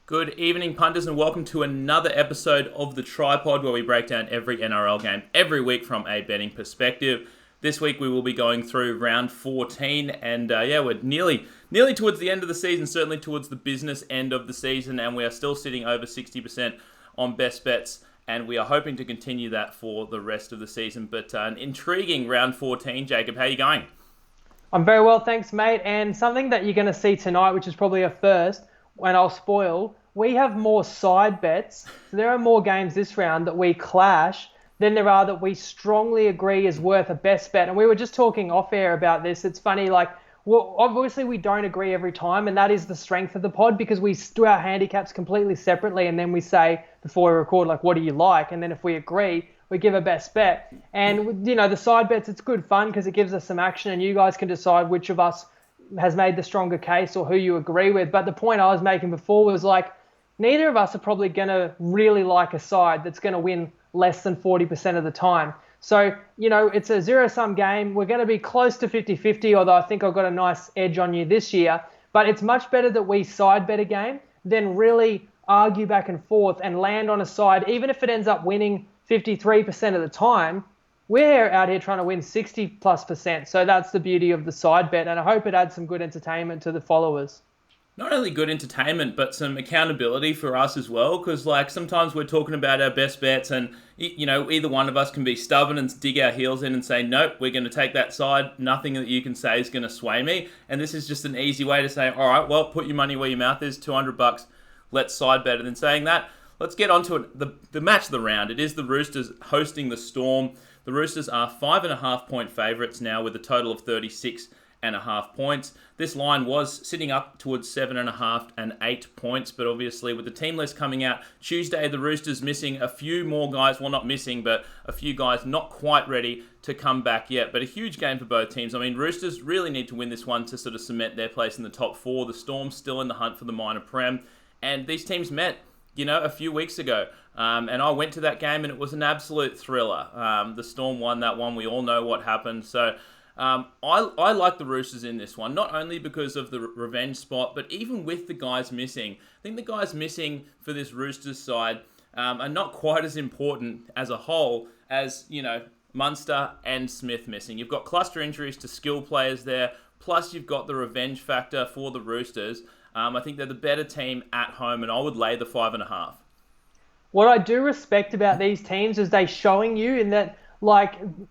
Good evening, punters, and welcome to another episode of The Tripod, where we break down every NRL game every week from a betting perspective. This week we will be going through round 14, and we're nearly towards the end of the season, certainly towards the business end of the season, and we are still sitting over 60% on best bets, and we are hoping to continue that for the rest of the season. But an intriguing round 14, Jacob. How are you going? I'm very well, thanks, mate. And something that you're going to see tonight, which is probably a first, and I'll spoil, we have more side bets. So there are more games this round that we clash than there are that we strongly agree is worth a best bet. And we were just talking off air about this. It's funny, obviously we don't agree every time, and that is the strength of the pod, because we do our handicaps completely separately, and then we say before we record, what do you like? And then if we agree, we give a best bet. And, the side bets, it's good fun because it gives us some action, and you guys can decide which of us has made the stronger case or who you agree with. But the point I was making before was neither of us are probably going to really like a side that's going to win less than 40% of the time. So, it's a zero-sum game. We're going to be close to 50-50, although I think I've got a nice edge on you this year. But it's much better that we side bet a game than really argue back and forth and land on a side, even if it ends up winning 53% of the time. We're out here trying to win 60+%. So that's the beauty of the side bet. And I hope it adds some good entertainment to the followers. Not only good entertainment, but some accountability for us as well. Because sometimes we're talking about our best bets, and either one of us can be stubborn and dig our heels in and say, nope, we're going to take that side. Nothing that you can say is going to sway me. And this is just an easy way to say, all right, well, put your money where your mouth is. $200. Let's side bet it. And saying that, let's get on to it. The match of the round. It is the Roosters hosting the Storm. The Roosters are 5.5-point favourites now with a total of 36.5 points. This line was sitting up towards 7.5 and 8 points, but obviously with the team list coming out Tuesday, the Roosters missing a few more guys. Well, not missing, but a few guys not quite ready to come back yet. But a huge game for both teams. I mean, Roosters really need to win this one to sort of cement their place in the top four. The Storm still in the hunt for the minor prem, and these teams met a few weeks ago. And I went to that game, and it was an absolute thriller. The Storm won that one. We all know what happened. So I like the Roosters in this one, not only because of the revenge spot, but even with the guys missing. I think the guys missing for this Roosters side are not quite as important as a whole as, Munster and Smith missing. You've got cluster injuries to skill players there, plus you've got the revenge factor for the Roosters. I think they're the better team at home, and I would lay the 5.5. What I do respect about these teams is they showing you in that,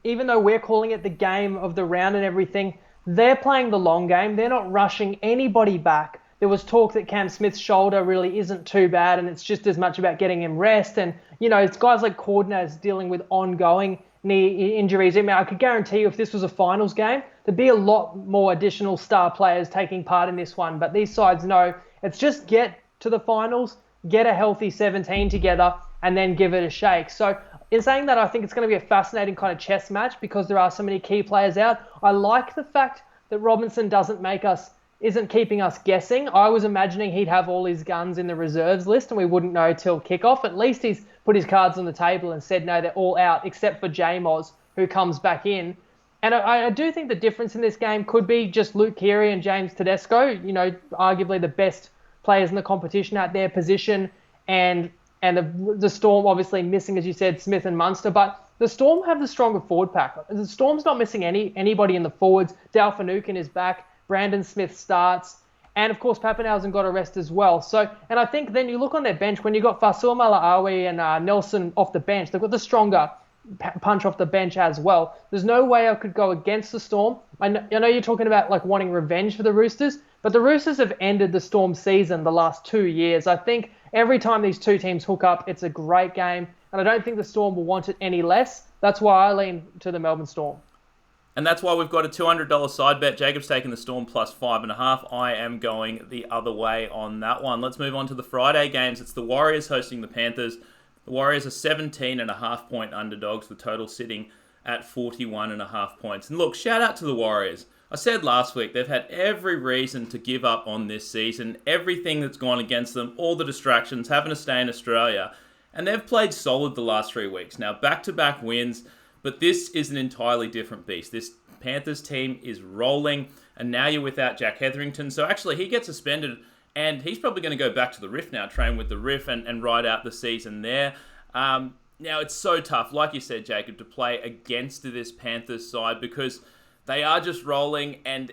even though we're calling it the game of the round and everything, they're playing the long game. They're not rushing anybody back. There was talk that Cam Smith's shoulder really isn't too bad, and it's just as much about getting him rest. And, it's guys like Cordner's dealing with ongoing knee injuries. I mean, I could guarantee you if this was a finals game, there'd be a lot more additional star players taking part in this one. But these sides know it's just get to the finals, get a healthy 17 together, and then give it a shake. So in saying that, I think it's going to be a fascinating kind of chess match because there are so many key players out. I like the fact that Robinson isn't keeping us guessing. I was imagining he'd have all his guns in the reserves list and we wouldn't know till kickoff. At least he's put his cards on the table and said, no, they're all out except for J-Moz, who comes back in. And I do think the difference in this game could be just Luke Keary and James Tedesco, arguably the best players in the competition at their position, and the Storm obviously missing, as you said, Smith and Munster, but the Storm have the stronger forward pack. The Storm's not missing anybody in the forwards. Dal Finucane is back, Brandon Smith starts, and of course Pappenhausen got a rest as well. So, and I think then you look on their bench, when you got Fasul Malaawi and Nelson off the bench, they've got the stronger punch off the bench as well. There's no way I could go against the Storm. I know you're talking about wanting revenge for the Roosters, but the Roosters have ended the Storm season the last 2 years. I think every time these two teams hook up, it's a great game, and I don't think the Storm will want it any less. That's why I lean to the Melbourne Storm. And that's why we've got a $200 side bet. Jacob's taking the Storm plus 5.5. I am going the other way on that one. Let's move on to the Friday games. It's the Warriors hosting the Panthers. The Warriors are 17.5-point underdogs, the total sitting at 41.5 points. And look, shout out to the Warriors. I said last week, they've had every reason to give up on this season. Everything that's gone against them, all the distractions, having to stay in Australia. And they've played solid the last 3 weeks. Now, back-to-back wins, but this is an entirely different beast. This Panthers team is rolling, and now you're without Jack Hetherington. So actually, he gets suspended And he's probably going to go back to the Riff now, train with the Riff and ride out the season there. Now, it's so tough, like you said, Jacob, to play against this Panthers side because they are just rolling and,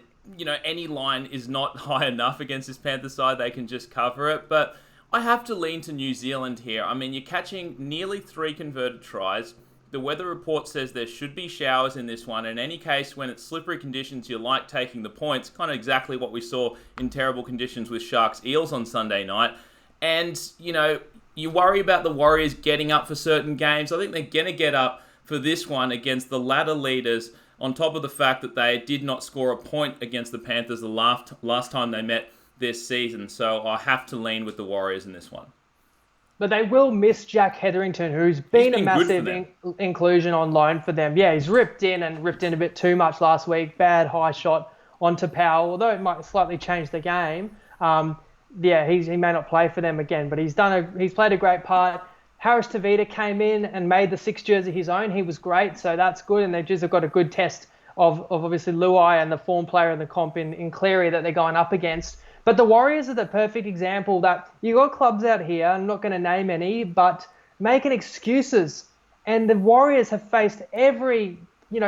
any line is not high enough against this Panthers side. They can just cover it. But I have to lean to New Zealand here. I mean, you're catching nearly 3 converted tries. The weather report says there should be showers in this one. In any case, when it's slippery conditions, you like taking the points. Kind of exactly what we saw in terrible conditions with Sharks Eels on Sunday night. And, you worry about the Warriors getting up for certain games. I think they're going to get up for this one against the ladder leaders, on top of the fact that they did not score a point against the Panthers the last time they met this season. So I have to lean with the Warriors in this one. But they will miss Jack Hetherington, who's been a massive inclusion on loan for them. Yeah, he's ripped in a bit too much last week. Bad high shot onto Powell, although it might slightly change the game. He may not play for them again, but he's played a great part. Harris Tavita came in and made the 6 jersey his own. He was great, so that's good. And they've just got a good test of obviously Luai and the form player in the comp in Cleary that they're going up against. But the Warriors are the perfect example that you got clubs out here, I'm not going to name any, but making excuses. And the Warriors have faced every,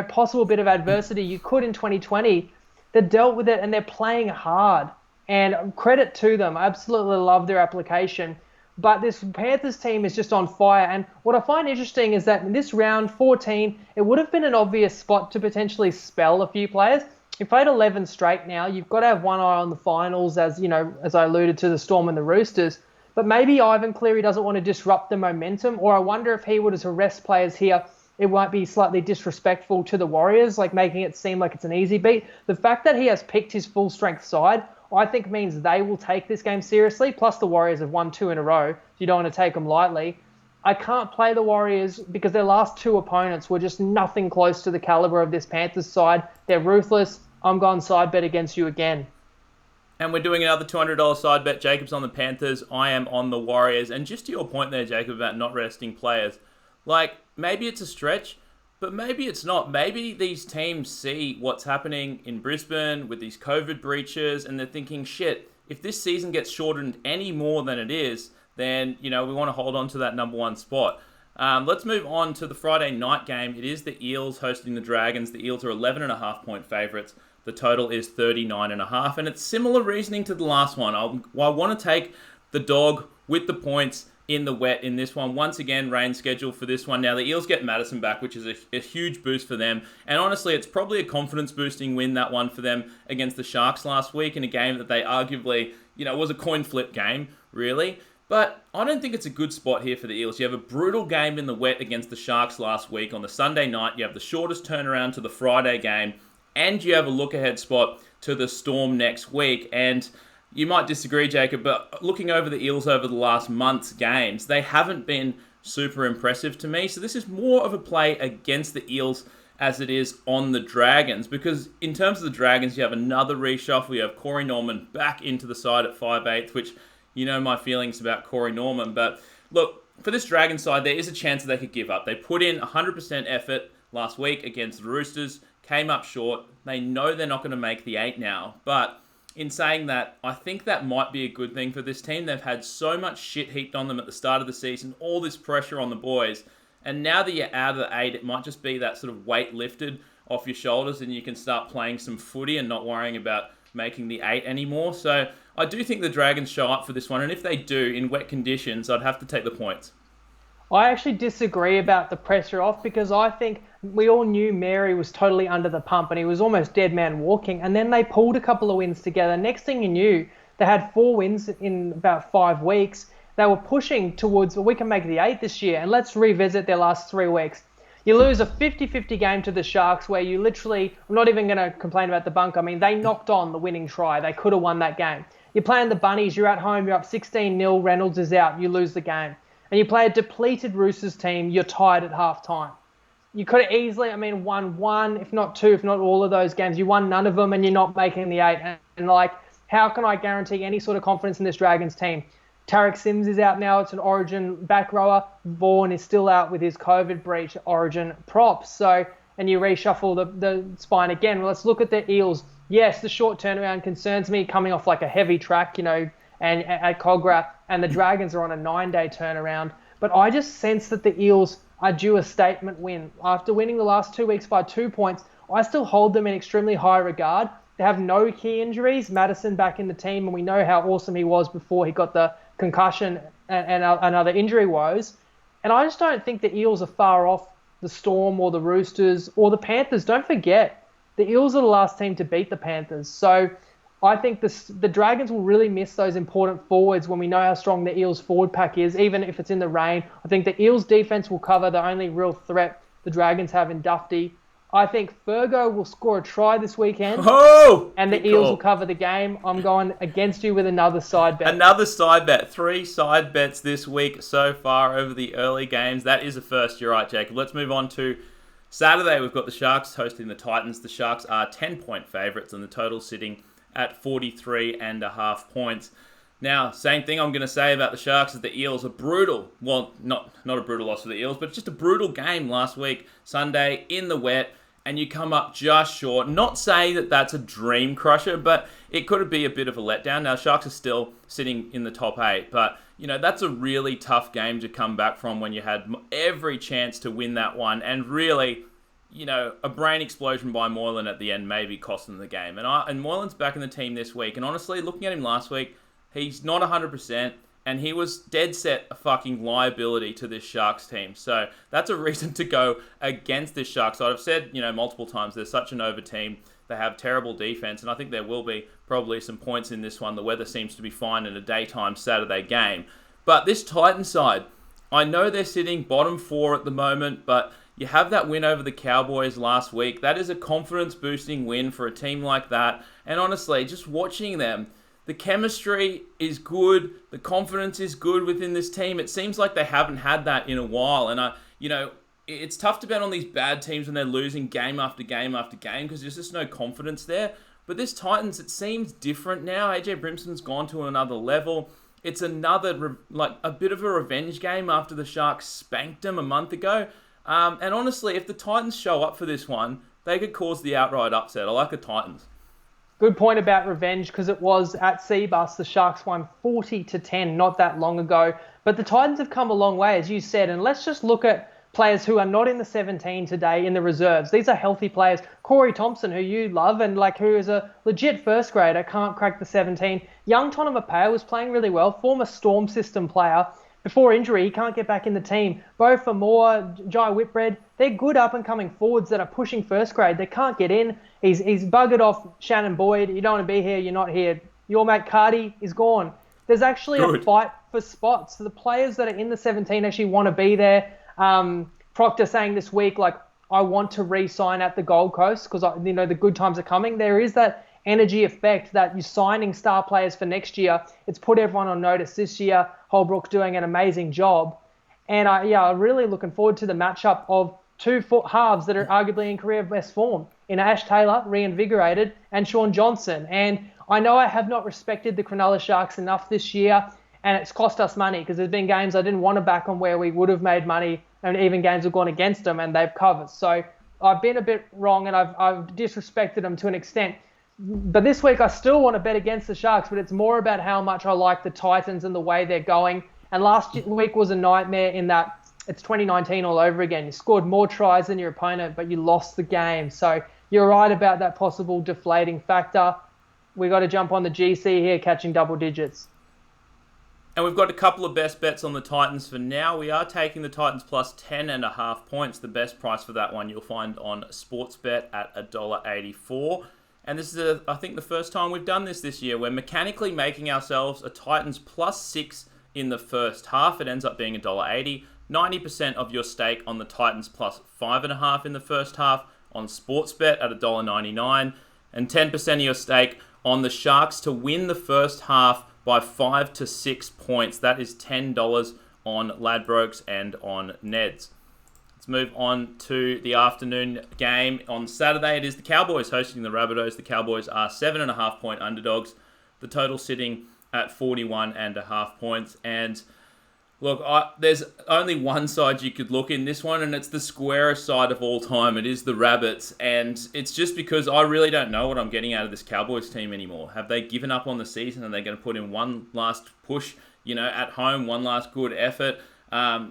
possible bit of adversity you could in 2020. They dealt with it and they're playing hard. And credit to them. I absolutely love their application. But this Panthers team is just on fire. And what I find interesting is that in this round 14, it would have been an obvious spot to potentially spell a few players. You've played 11 straight now. You've got to have one eye on the finals, as I alluded to, the Storm and the Roosters. But maybe Ivan Cleary doesn't want to disrupt the momentum, or I wonder if he were to rest players here, it might be slightly disrespectful to the Warriors, like making it seem like it's an easy beat. The fact that he has picked his full-strength side, I think means they will take this game seriously. Plus the Warriors have won 2 in a row, so you don't want to take them lightly. I can't play the Warriors because their last 2 opponents were just nothing close to the caliber of this Panthers side. They're ruthless. I'm going side bet against you again. And we're doing another $200 side bet. Jacob's on the Panthers. I am on the Warriors. And just to your point there, Jacob, about not resting players, maybe it's a stretch, but maybe it's not. Maybe these teams see what's happening in Brisbane with these COVID breaches, and they're thinking, shit, if this season gets shortened any more than it is, then, we want to hold on to that number 1 spot. Let's move on to the Friday night game. It is the Eels hosting the Dragons. The Eels are 11.5 point favourites. The total is 39.5, and it's similar reasoning to the last one. I want to take the dog with the points in the wet in this one. Once again, rain schedule for this one. Now, the Eels get Madison back, which is a huge boost for them. And honestly, it's probably a confidence-boosting win, that one, for them against the Sharks last week in a game that they arguably, was a coin flip game, really. But I don't think it's a good spot here for the Eels. You have a brutal game in the wet against the Sharks last week on the Sunday night. You have the shortest turnaround to the Friday game. And you have a look-ahead spot to the Storm next week. And you might disagree, Jacob, but looking over the Eels over the last month's games, they haven't been super impressive to me. So this is more of a play against the Eels as it is on the Dragons. Because in terms of the Dragons, you have another reshuffle. You have Corey Norman back into the side at 5/8, which my feelings about Corey Norman. But look, for this Dragon side, there is a chance that they could give up. They put in 100% effort last week against the Roosters, came up short. They know they're not going to make the 8 now. But in saying that, I think that might be a good thing for this team. They've had so much shit heaped on them at the start of the season, all this pressure on the boys. And now that you're out of the 8, it might just be that sort of weight lifted off your shoulders and you can start playing some footy and not worrying about making the 8 anymore. So I do think the Dragons show up for this one. And if they do, in wet conditions, I'd have to take the points. I actually disagree about the pressure off because I think we all knew Mary was totally under the pump and he was almost dead man walking. And then they pulled a couple of wins together. Next thing you knew, they had 4 wins in about 5 weeks. They were pushing towards, we can make the 8 this year. And let's revisit their last 3 weeks. You lose a 50-50 game to the Sharks where you literally, I'm not even going to complain about the bunk. I mean, they knocked on the winning try. They could have won that game. You're playing the Bunnies. You're at home. You're up 16-0. Reynolds is out. You lose the game. And you play a depleted Roosters team, you're tied at halftime. You could have easily, won 1, if not 2, if not all of those games. You won none of them and you're not making the 8. And how can I guarantee any sort of confidence in this Dragons team? Tarek Sims is out now. It's an Origin back rower. Vaughan is still out with his COVID breach Origin props. So, and you reshuffle the spine again. Well, let's look at the Eels. Yes, the short turnaround concerns me coming off a heavy track, and at Cogra, and the Dragons are on a 9-day turnaround. But I just sense that the Eels are due a statement win. After winning the last 2 weeks by 2 points, I still hold them in extremely high regard. They have no key injuries. Madison back in the team, and we know how awesome he was before he got the concussion and other injury woes. And I just don't think the Eels are far off the Storm or the Roosters or the Panthers. Don't forget, the Eels are the last team to beat the Panthers. So I think the Dragons will really miss those important forwards when we know how strong the Eels forward pack is, even if it's in the rain. I think the Eels defense will cover the only real threat the Dragons have in Dufty. I think Fergo will score a try this weekend, and the Eels will cover the game. I'm going against you with another side bet. Another side bet. 3 side bets this week so far over the early games. That is a first. You're right, Jacob. Let's move on to Saturday. We've got the Sharks hosting the Titans. The Sharks are 10-point favourites, and the total sitting at 43.5 points. Now, same thing I'm going to say about the Sharks is the Eels are brutal. Well, not a brutal loss for the Eels, but just a brutal game last week, Sunday, in the wet, and you come up just short. Not saying that that's a dream crusher, but it could be a bit of a letdown. Now, Sharks are still sitting in the top 8, but, that's a really tough game to come back from when you had every chance to win that one, and really, a brain explosion by Moylan at the end maybe cost them the game. And Moylan's back in the team this week, and honestly, looking at him last week, he's not 100%, and he was dead set a fucking liability to this Sharks team. So that's a reason to go against this Sharks side. I've said, multiple times, they're such an over team. They have terrible defense, and I think there will be probably some points in this one. The weather seems to be fine in a daytime Saturday game. But this Titans side, I know they're sitting bottom 4 at the moment, but you have that win over the Cowboys last week. That is a confidence-boosting win for a team like that. And honestly, just watching them, the chemistry is good. The confidence is good within this team. It seems like they haven't had that in a while. And, it's tough to bet on these bad teams when they're losing game after game after game because there's just no confidence there. But this Titans, it seems different now. AJ Brimson's gone to another level. It's another, a bit of a revenge game after the Sharks spanked them a month ago. And honestly, if the Titans show up for this one, they could cause the outright upset. I like the Titans. Good point about revenge, because it was at Seabus. The Sharks won 40-10 not that long ago. But the Titans have come a long way, as you said. And let's just look at players who are not in the 17 today in the reserves. These are healthy players. Corey Thompson, who you love, and who is a legit first grader, can't crack the 17. Young Tonamapea was playing really well, former Storm system player. Before injury, he can't get back in the team. Bo Famore, Jai Whitbread, they're good up-and-coming forwards that are pushing first grade. They can't get in. He's buggered off Shannon Boyd. You don't want to be here, you're not here. Your mate Cardi is gone. There's actually a fight for spots. So the players that are in the 17 actually want to be there. Proctor saying this week, I want to re-sign at the Gold Coast because, the good times are coming. There is that energy effect that you're signing star players for next year. It's put everyone on notice this year. Holbrook's doing an amazing job. And I'm really looking forward to the matchup of 2 halves that are arguably in career best form in Ash Taylor, reinvigorated, and Sean Johnson. And I know I have not respected the Cronulla Sharks enough this year, and it's cost us money because there's been games I didn't want to back on where we would have made money, and even games have gone against them and they've covered. So I've been a bit wrong, and I've disrespected them to an extent. But this week I still want to bet against the Sharks, but it's more about how much I like the Titans and the way they're going. And last week was a nightmare in that it's 2019 all over again. You scored more tries than your opponent, but you lost the game. So you're right about that possible deflating factor. We got to jump on the GC here, catching double digits. And we've got a couple of best bets on the Titans for now. We are taking the Titans plus 10.5 points. The best price for that one you'll find on Sportsbet at $1.84. And this is, I think, the first time we've done this year. We're mechanically making ourselves a Titans plus 6 in the first half. It ends up being $1.80. 90% of your stake on the Titans plus 5.5 in the first half on Sportsbet at $1.99. And 10% of your stake on the Sharks to win the first half by 5 to 6 points. That is $10 on Ladbrokes and on Neds. Let's move on to the afternoon game on Saturday. It is the Cowboys hosting the Rabbitohs. The Cowboys are 7.5 point underdogs. The total sitting at 41.5 points. And Look, there's only one side you could look in this one, and it's the squarest side of all time. It is the Rabbits, and it's just because I really don't know what I'm getting out of this Cowboys team anymore. Have they given up on the season? Are they going to put in one last push, at home, one last good effort?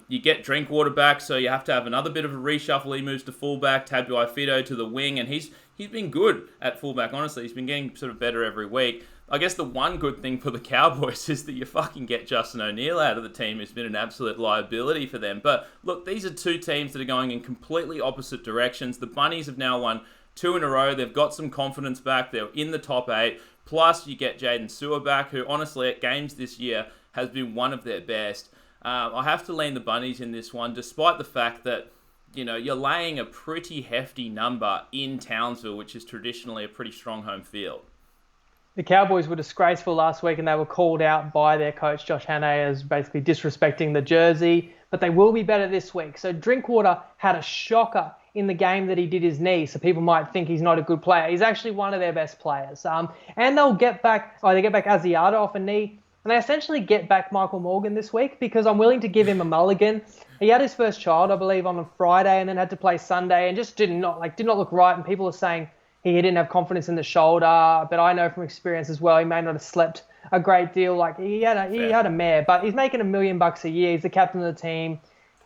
You get Drinkwater back, so you have to have another bit of a reshuffle. He moves to fullback, Tabuai-Fidow to the wing, and he's been good at fullback, honestly. He's been getting sort of better every week. I guess the one good thing for the Cowboys is that you fucking get Justin O'Neill out of the team, who's been an absolute liability for them. But look, these are two teams that are going in completely opposite directions. The Bunnies have now won 2 in a row. They've got some confidence back. They're in the top 8. Plus, you get Jaden Sewer back, who honestly at games this year has been one of their best. I have to lean the Bunnies in this one, despite the fact that you're laying a pretty hefty number in Townsville, which is traditionally a pretty strong home field. The Cowboys were disgraceful last week and they were called out by their coach, Josh Hannay, as basically disrespecting the jersey, but they will be better this week. So Drinkwater had a shocker in the game that he did his knee, so people might think he's not a good player. He's actually one of their best players. And they get back Asiata off a knee, and they essentially get back Michael Morgan this week because I'm willing to give him a mulligan. He had his first child, I believe, on a Friday and then had to play Sunday and just did not look right, and people are saying he didn't have confidence in the shoulder, but I know from experience as well, he may not have slept a great deal. Like he had a mare, but he's making $1 million a year. He's the captain of the team,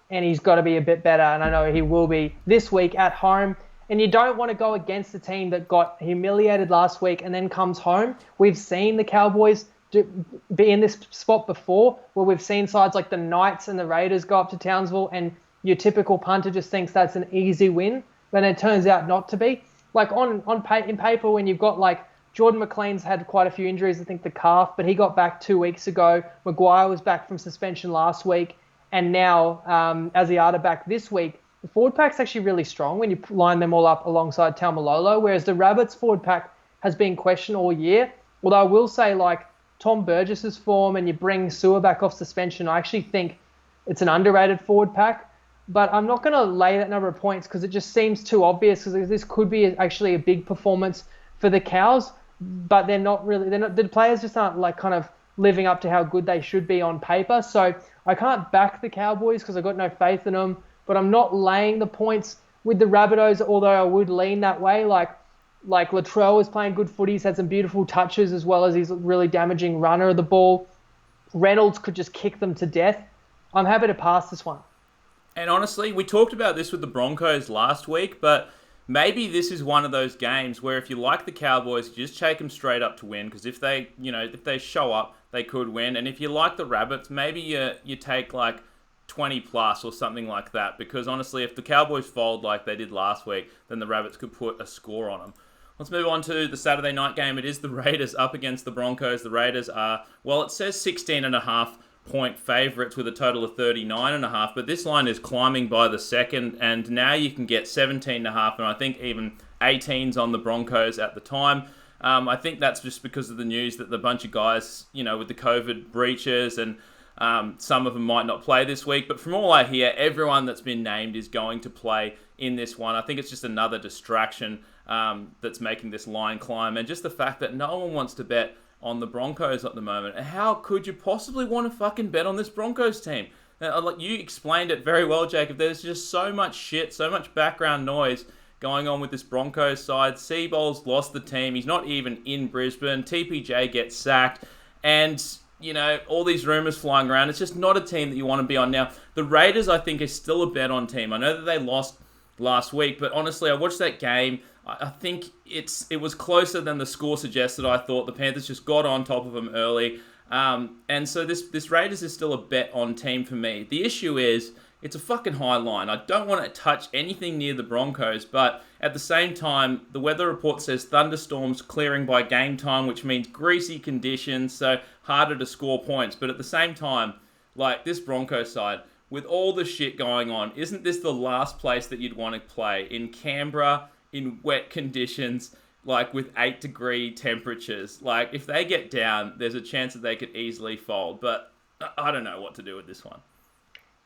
and he's got to be a bit better. And I know he will be this week at home. And you don't want to go against the team that got humiliated last week and then comes home. We've seen the Cowboys be in this spot before, where we've seen sides like the Knights and the Raiders go up to Townsville, and your typical punter just thinks that's an easy win, but it turns out not to be. Like in paper, when you've got like Jordan McLean's had quite a few injuries, I think the calf, but he got back 2 weeks ago. Maguire was back from suspension last week, and now Asiata back this week. The forward pack's actually really strong when you line them all up alongside Taumalolo, whereas the Rabbits forward pack has been questioned all year. Although I will say, like Tom Burgess's form, and you bring Sewer back off suspension, I actually think it's an underrated forward pack. But I'm not going to lay that number of points because it just seems too obvious, because this could be actually a big performance for the Cows, but the players just aren't like kind of living up to how good they should be on paper. So I can't back the Cowboys because I've got no faith in them, but I'm not laying the points with the Rabbitohs, although I would lean that way. Like Latrell is playing good footy. He's had some beautiful touches as well as he's a really damaging runner of the ball. Reynolds could just kick them to death. I'm happy to pass this one. And honestly, we talked about this with the Broncos last week, but maybe this is one of those games where if you like the Cowboys, you just take them straight up to win, because if they show up, they could win. And if you like the Rabbits, maybe you take like 20 plus or something like that, because honestly, if the Cowboys fold like they did last week, then the Rabbits could put a score on them. Let's move on to the Saturday night game. It is the Raiders up against the Broncos. The Raiders are, well, it says 16.5 point favourites with a total of 39.5, but this line is climbing by the second, and now you can get 17.5, and I think even 18s on the Broncos at the time. I think that's just because of the news that the bunch of guys, with the COVID breaches, and some of them might not play this week, but from all I hear, everyone that's been named is going to play in this one. I think it's just another distraction that's making this line climb, and just the fact that no one wants to bet on the Broncos at the moment. How could you possibly want to fucking bet on this Broncos team? Like you explained it very well, Jacob. There's just so much shit, so much background noise going on with this Broncos side. Seabold's lost the team. He's not even in Brisbane. TPJ gets sacked. And, all these rumours flying around. It's just not a team that you want to be on. Now, the Raiders, I think, is still a bet on team. I know that they lost last week, but honestly, I watched that game. I think it was closer than the score suggested. I thought the Panthers just got on top of them early. And so this Raiders is still a bet on team for me. The issue is, it's a fucking high line. I don't want to touch anything near the Broncos, but at the same time, the weather report says thunderstorms clearing by game time, which means greasy conditions, so harder to score points. But at the same time, like this Broncos side, with all the shit going on, isn't this the last place that you'd want to play? In Canberra, in wet conditions, like with 8-degree temperatures. Like if they get down, there's a chance that they could easily fold. But I don't know what to do with this one.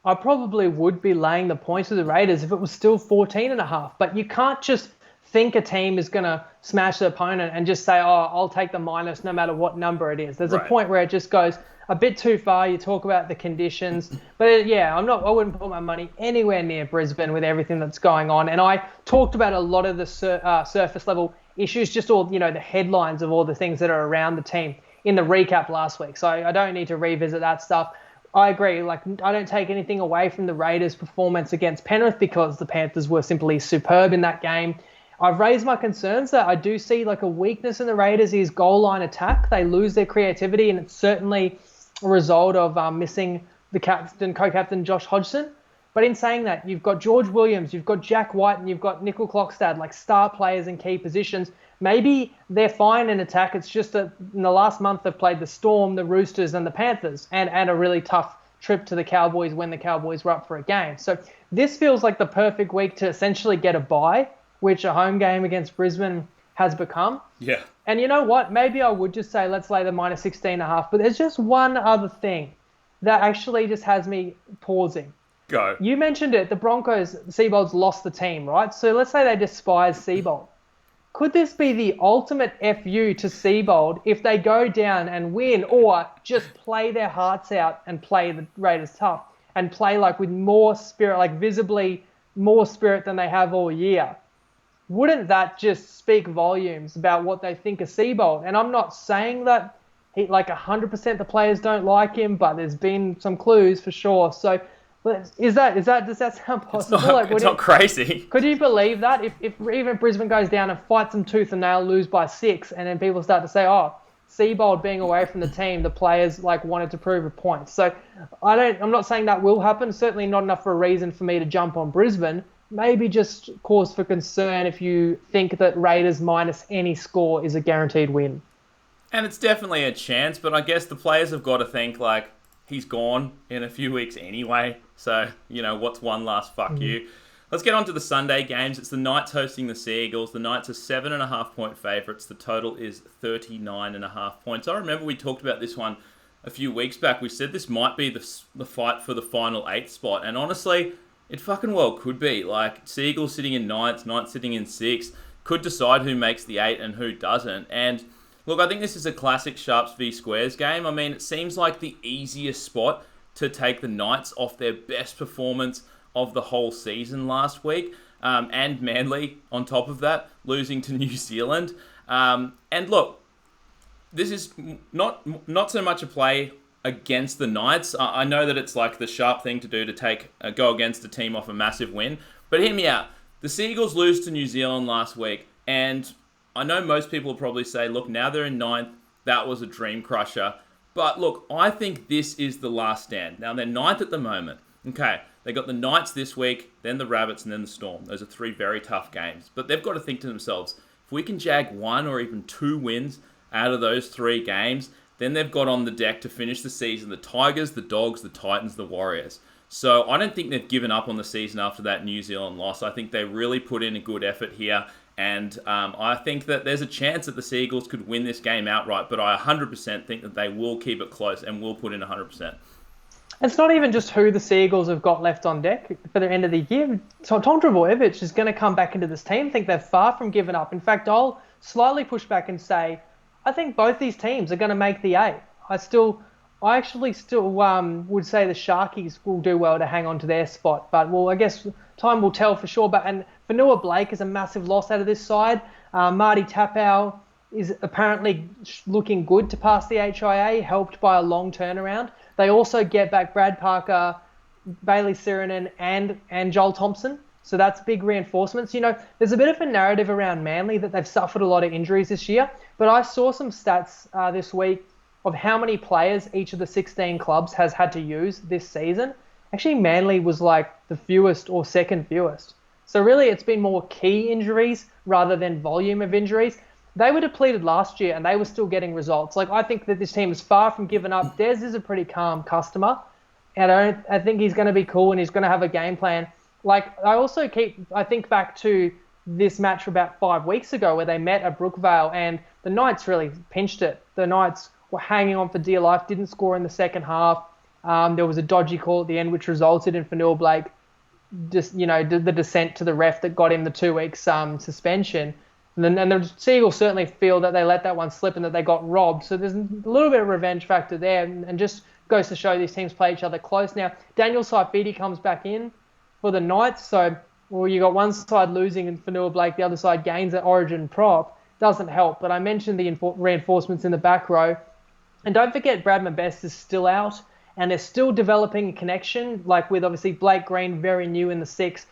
I probably would be laying the points with the Raiders if it was still 14.5. But you can't just think a team is going to smash the opponent and just say, oh, I'll take the minus no matter what number it is. There's a point where it just goes a bit too far. You talk about the conditions, but I wouldn't put my money anywhere near Brisbane with everything that's going on. And I talked about a lot of the surface level issues, just all, the headlines of all the things that are around the team in the recap last week. So I don't need to revisit that stuff. I agree. Like, I don't take anything away from the Raiders' performance against Penrith because the Panthers were simply superb in that game. I've raised my concerns that I do see like a weakness in the Raiders is goal line attack. They lose their creativity, and it's certainly a result of missing the co-captain Josh Hodgson. But in saying that, you've got George Williams, you've got Jack White, and you've got Nickel Clockstad, like star players in key positions. Maybe they're fine in attack. It's just that in the last month they've played the Storm, the Roosters, and the Panthers, and a really tough trip to the Cowboys when the Cowboys were up for a game. So this feels like the perfect week to essentially get a bye, which a home game against Brisbane has become. Yeah. And you know what? Maybe I would just say let's lay the minus 16.5. But there's just one other thing that actually just has me pausing. Go. You mentioned it. The Broncos, Seabold's lost the team, right? So let's say they despise Seabold. Could this be the ultimate FU to Seabold if they go down and win, or just play their hearts out and play the Raiders tough and play like with more spirit, like visibly more spirit than they have all year? Wouldn't that just speak volumes about what they think of Seabold? And I'm not saying that 100% the players don't like him, but there's been some clues for sure. So does that sound possible? It's not crazy. Could you believe that? If even Brisbane goes down and fights them tooth and nail, lose by 6, and then people start to say, oh, Seabold being away from the team, the players wanted to prove a point. So I'm not saying that will happen. Certainly not enough for a reason for me to jump on Brisbane. Maybe just cause for concern if you think that Raiders minus any score is a guaranteed win. And it's definitely a chance, but I guess the players have got to think he's gone in a few weeks anyway. So, what's one last fuck you? Let's get on to the Sunday games. It's the Knights hosting the Sea Eagles. The Knights are 7.5 point favourites. The total is 39.5 points. I remember we talked about this one a few weeks back. We said this might be the fight for the final 8th spot. And honestly, it fucking well could be. Sea Eagles sitting in 9th, Knights sitting in 6th. Could decide who makes the 8 and who doesn't. And look, I think this is a classic Sharps v Squares game. I mean, it seems like the easiest spot to take the Knights off their best performance of the whole season last week. And Manly, on top of that, losing to New Zealand. And look, this is not so much a play against the Knights. I know that it's the sharp thing to do to go against a team off a massive win. But hear me out. The Sea Eagles lose to New Zealand last week, and I know most people will probably say, look, now they're in 9th. That was a dream crusher. But look, I think this is the last stand. Now, they're 9th at the moment. Okay, they got the Knights this week, then the Rabbits, and then the Storm. Those are 3 very tough games. But they've got to think to themselves, if we can jag 1 or even 2 wins out of those 3 games, then they've got on the deck to finish the season the Tigers, the Dogs, the Titans, the Warriors. So I don't think they've given up on the season after that New Zealand loss. I think they really put in a good effort here. And I think that there's a chance that the Sea Eagles could win this game outright, but I 100% think that they will keep it close and will put in 100%. It's not even just who the Sea Eagles have got left on deck for the end of the year. Tom Trbojevic is going to come back into this team. I think they're far from giving up. In fact, I'll slightly push back and say I think both these teams are going to make the 8. I actually still would say the Sharkies will do well to hang on to their spot, but I guess time will tell for sure. And Fanua Blake is a massive loss out of this side. Marty Tapau is apparently looking good to pass the HIA, helped by a long turnaround. They also get back Brad Parker, Bailey Sirinen, and Joel Thompson. So that's big reinforcements. There's a bit of a narrative around Manly that they've suffered a lot of injuries this year, but I saw some stats this week of how many players each of the 16 clubs has had to use this season. Actually, Manly was the fewest or second fewest. So really, it's been more key injuries rather than volume of injuries. They were depleted last year and they were still getting results. I think that this team is far from giving up. Des is a pretty calm customer, and I think he's going to be cool and he's going to have a game plan. I think back to this match about 5 weeks ago where they met at Brookvale and the Knights really pinched it. The Knights were hanging on for dear life, didn't score in the second half. There was a dodgy call at the end which resulted in Fanua Blake just the dissent to the ref that got him the 2 weeks suspension. And the Seagulls certainly feel that they let that one slip and that they got robbed. So there's a little bit of revenge factor there, and just goes to show these teams play each other close. Now, Daniel Saifidi comes back in for the Knights. So, you got one side losing and Fanua Blake, the other side gains at Origin prop. Doesn't help. But I mentioned the reinforcements in the back row. And don't forget Bradman Best is still out, and they're still developing a connection, like with obviously Blake Green, very new in the 6,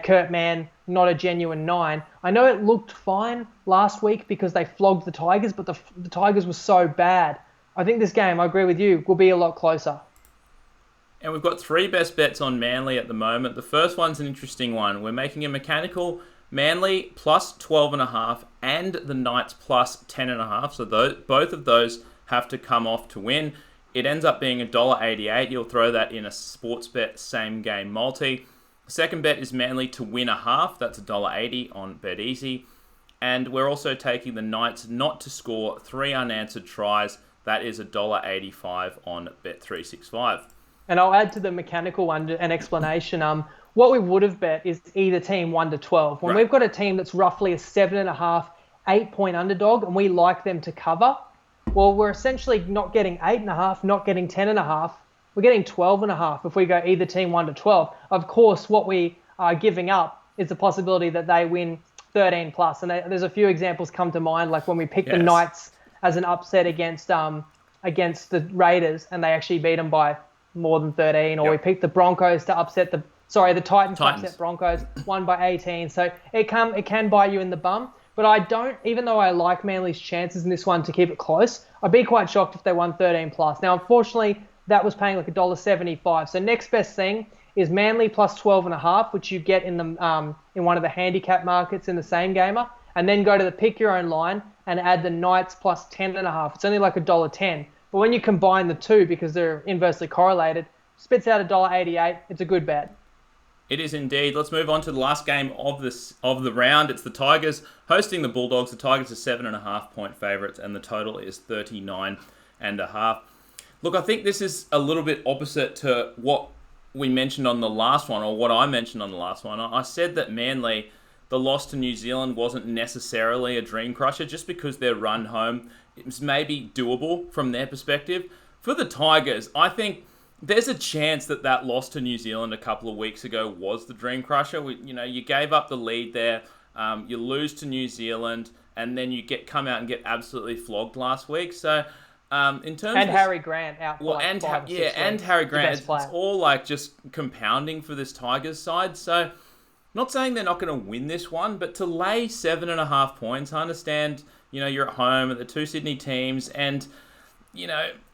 Kurt Mann, not a genuine 9. I know it looked fine last week because they flogged the Tigers, but the Tigers were so bad. I think this game, I agree with you, will be a lot closer. And we've got 3 best bets on Manly at the moment. The first one's an interesting one. We're making a mechanical Manly plus 12.5 and the Knights plus 10.5. So both of those have to come off to win. It ends up being $1.88. You'll throw that in a sports bet same game multi. Second bet is Manly to win a half. That's $1.80 on BetEasy. And we're also taking the Knights not to score 3 unanswered tries. That is $1.85 on Bet365. And I'll add to the mechanical one an explanation. What we would have bet is either team 1 to 12. When We've got a team that's roughly a 7.5, 8-point underdog, and we like them to cover, well, we're essentially not getting 8.5, not getting 10.5. We're getting 12.5 if we go either team 1 to 12. Of course, what we are giving up is the possibility that they win 13 plus. And there's a few examples come to mind, like when we picked the Knights as an upset against the Raiders, and they actually beat them by more than 13, or we picked the Broncos to upset the Titans to upset Broncos, won by 18. So it can bite you in the bum. But I don't, even though I like Manly's chances in this one to keep it close, I'd be quite shocked if they won 13 plus. Now, unfortunately, that was paying like $1.75. So next best thing is Manly plus 12.5, which you get in the in one of the handicap markets in the same gamer, and then go to the pick your own line and add the Knights plus 10.5. It's only like $1.10. But when you combine the two, because they're inversely correlated, spits out $1.88. It's a good bet. It is indeed. Let's move on to the last game of the round. It's the Tigers hosting the Bulldogs. The Tigers are 7.5-point favourites, and the total is 39.5. Look, I think this is a little bit opposite to what we mentioned on the last one, or what I mentioned on the last one. I said that Manly, the loss to New Zealand wasn't necessarily a dream crusher, just because their run home is maybe doable from their perspective. For the Tigers, I think there's a chance that loss to New Zealand a couple of weeks ago was the dream crusher. You gave up the lead there, you lose to New Zealand, and then you come out and get absolutely flogged last week. So, in terms of Harry Grant out. And Harry Grant. It's all like just compounding for this Tigers side. So, not saying they're not going to win this one, but to lay 7.5 points, I understand. You're at home at the two Sydney teams, and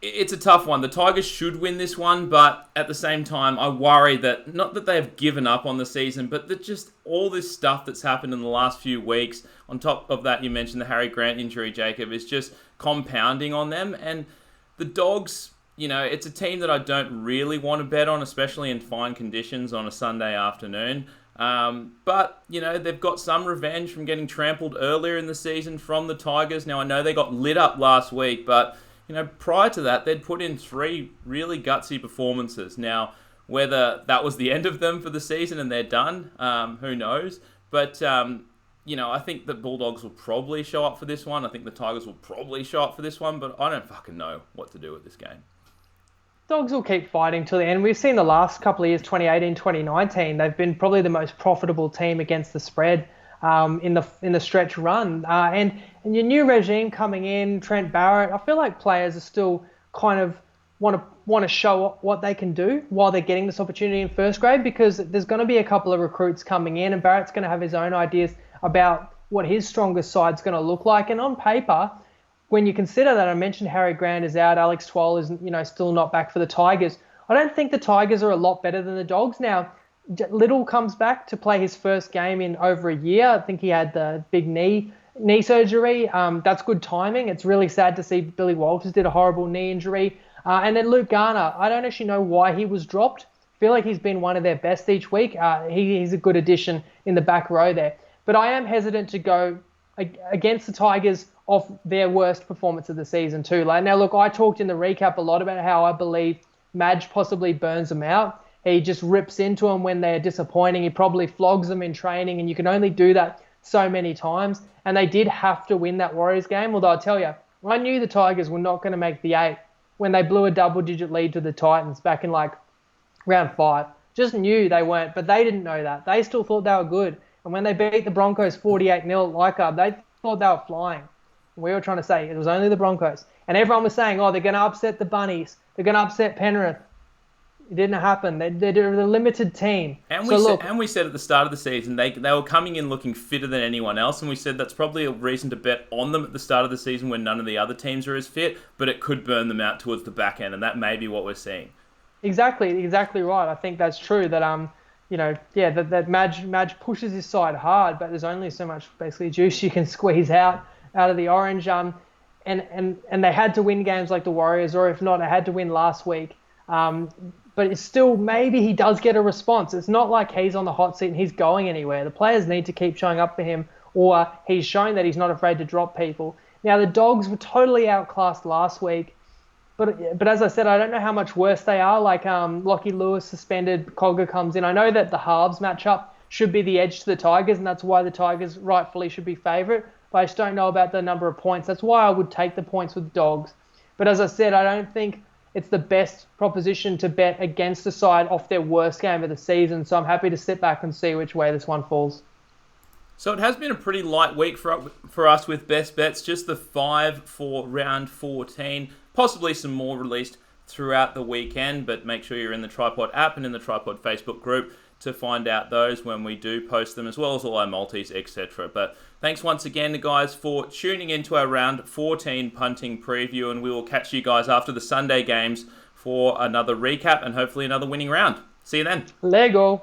it's a tough one. The Tigers should win this one, but at the same time, I worry that, not that they have given up on the season, but that just all this stuff that's happened in the last few weeks, on top of that, you mentioned the Harry Grant injury, Jacob, is just compounding on them. And the Dogs, it's a team that I don't really want to bet on, especially in fine conditions on a Sunday afternoon. But, they've got some revenge from getting trampled earlier in the season from the Tigers. Now, I know they got lit up last week, but prior to that, they'd put in 3 really gutsy performances. Now, whether that was the end of them for the season and they're done, who knows? But, I think the Bulldogs will probably show up for this one. I think the Tigers will probably show up for this one, but I don't fucking know what to do with this game. Dogs will keep fighting till the end. We've seen the last couple of years, 2018, 2019, they've been probably the most profitable team against the spread in the stretch run. And your new regime coming in, Trent Barrett, I feel like players are still kind of want to show what they can do while they're getting this opportunity in first grade, because there's going to be a couple of recruits coming in, and Barrett's going to have his own ideas about what his strongest side's going to look like. And on paper, when you consider that, I mentioned Harry Grant is out, Alex Twal is still not back for the Tigers. I don't think the Tigers are a lot better than the Dogs. Now, Little comes back to play his first game in over a year. I think he had the big knee surgery. That's good timing. It's really sad to see Billy Walters did a horrible knee injury. And then Luke Garner, I don't actually know why he was dropped. I feel like he's been one of their best each week. He's a good addition in the back row there. But I am hesitant to go against the Tigers off their worst performance of the season too. Now, look, I talked in the recap a lot about how I believe Madge possibly burns them out. He just rips into them when they're disappointing. He probably flogs them in training, and you can only do that so many times. And they did have to win that Warriors game, although I'll tell you, I knew the Tigers were not going to make the 8 when they blew a double-digit lead to the Titans back in like round 5. Just knew they weren't, but they didn't know that. They still thought they were good. And when they beat the Broncos 48-0 at Leichhardt, they thought they were flying. And we were trying to say it was only the Broncos. And everyone was saying, oh, they're going to upset the Bunnies. They're going to upset Penrith. It didn't happen. They're a limited team. And we said at the start of the season, they were coming in looking fitter than anyone else, and we said that's probably a reason to bet on them at the start of the season when none of the other teams are as fit, but it could burn them out towards the back end, and that may be what we're seeing. Exactly right. I think that's true. That that Madge pushes his side hard, but there's only so much basically juice you can squeeze out of the orange. And they had to win games like the Warriors, or if not, they had to win last week. But it's still, maybe he does get a response. It's not like he's on the hot seat and he's going anywhere. The players need to keep showing up for him, or he's shown that he's not afraid to drop people. Now, the Dogs were totally outclassed last week, but as I said, I don't know how much worse they are. Like Lockie Lewis suspended, Cogger comes in. I know that the halves matchup should be the edge to the Tigers, and that's why the Tigers rightfully should be favourite, but I just don't know about the number of points. That's why I would take the points with Dogs. But as I said, I don't think it's the best proposition to bet against the side off their worst game of the season. So I'm happy to sit back and see which way this one falls. So it has been a pretty light week for us with best bets. Just the 5 for round 14. Possibly some more released throughout the weekend, but make sure you're in the Tripod app and in the Tripod Facebook group to find out those when we do post them, as well as all our multis, etc. But thanks once again, guys, for tuning into our round 14 punting preview, and we will catch you guys after the Sunday games for another recap and hopefully another winning round. See you then. Lego.